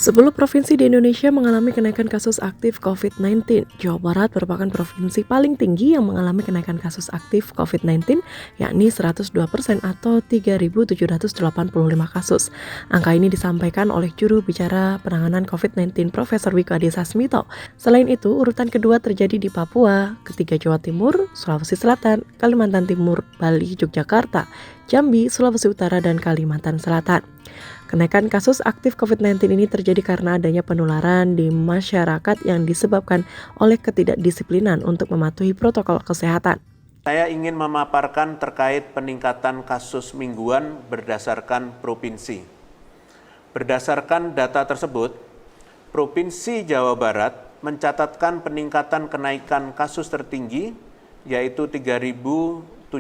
10 provinsi di Indonesia mengalami kenaikan kasus aktif COVID-19. Jawa Barat merupakan provinsi paling tinggi yang mengalami kenaikan kasus aktif COVID-19, yakni 102% atau 3.785 kasus. Angka ini disampaikan oleh juru bicara penanganan COVID-19 Profesor Wiku Adhisa Smito. Selain itu, urutan kedua terjadi di Papua, ketiga Jawa Timur, Sulawesi Selatan, Kalimantan Timur, Bali, Yogyakarta, Jambi, Sulawesi Utara, dan Kalimantan Selatan. Kenaikan kasus aktif COVID-19 ini terjadi karena adanya penularan di masyarakat yang disebabkan oleh ketidakdisiplinan untuk mematuhi protokol kesehatan. Saya ingin memaparkan terkait peningkatan kasus mingguan berdasarkan provinsi. Berdasarkan data tersebut, Provinsi Jawa Barat mencatatkan peningkatan kenaikan kasus tertinggi, yaitu 3.785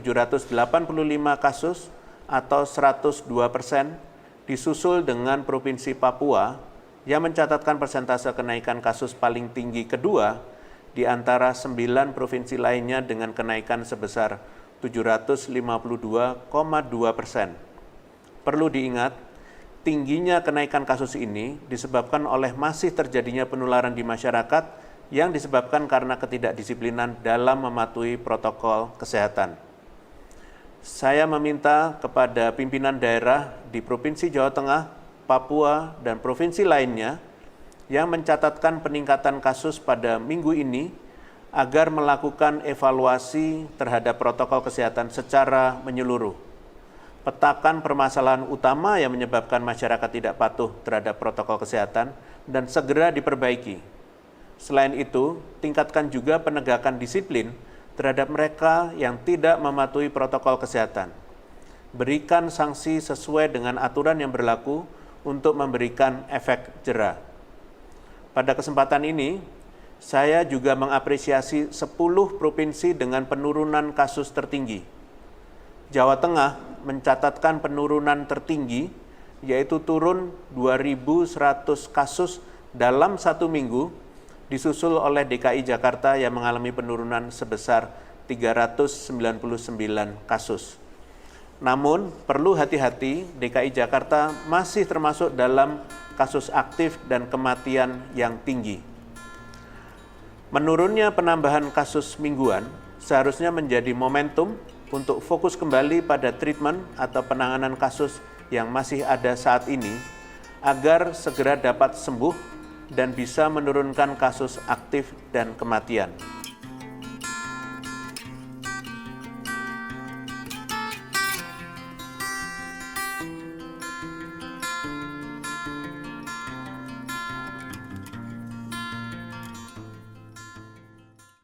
kasus atau 102%, disusul dengan Provinsi Papua yang mencatatkan persentase kenaikan kasus paling tinggi kedua di antara 9 provinsi lainnya dengan kenaikan sebesar 752,2%. Perlu diingat, tingginya kenaikan kasus ini disebabkan oleh masih terjadinya penularan di masyarakat yang disebabkan karena ketidakdisiplinan dalam mematuhi protokol kesehatan. Saya meminta kepada pimpinan daerah di Provinsi Jawa Tengah, Papua, dan provinsi lainnya yang mencatatkan peningkatan kasus pada minggu ini agar melakukan evaluasi terhadap protokol kesehatan secara menyeluruh. Petakan permasalahan utama yang menyebabkan masyarakat tidak patuh terhadap protokol kesehatan dan segera diperbaiki. Selain itu, tingkatkan juga penegakan disiplin terhadap mereka yang tidak mematuhi protokol kesehatan. Berikan sanksi sesuai dengan aturan yang berlaku untuk memberikan efek jera. Pada kesempatan ini, saya juga mengapresiasi 10 provinsi dengan penurunan kasus tertinggi. Jawa Tengah mencatatkan penurunan tertinggi, yaitu turun 2.100 kasus dalam 1 minggu, disusul oleh DKI Jakarta yang mengalami penurunan sebesar 399 kasus. Namun, perlu hati-hati, DKI Jakarta masih termasuk dalam kasus aktif dan kematian yang tinggi. Menurunnya penambahan kasus mingguan seharusnya menjadi momentum untuk fokus kembali pada treatment atau penanganan kasus yang masih ada saat ini, agar segera dapat sembuh dan bisa menurunkan kasus aktif dan kematian.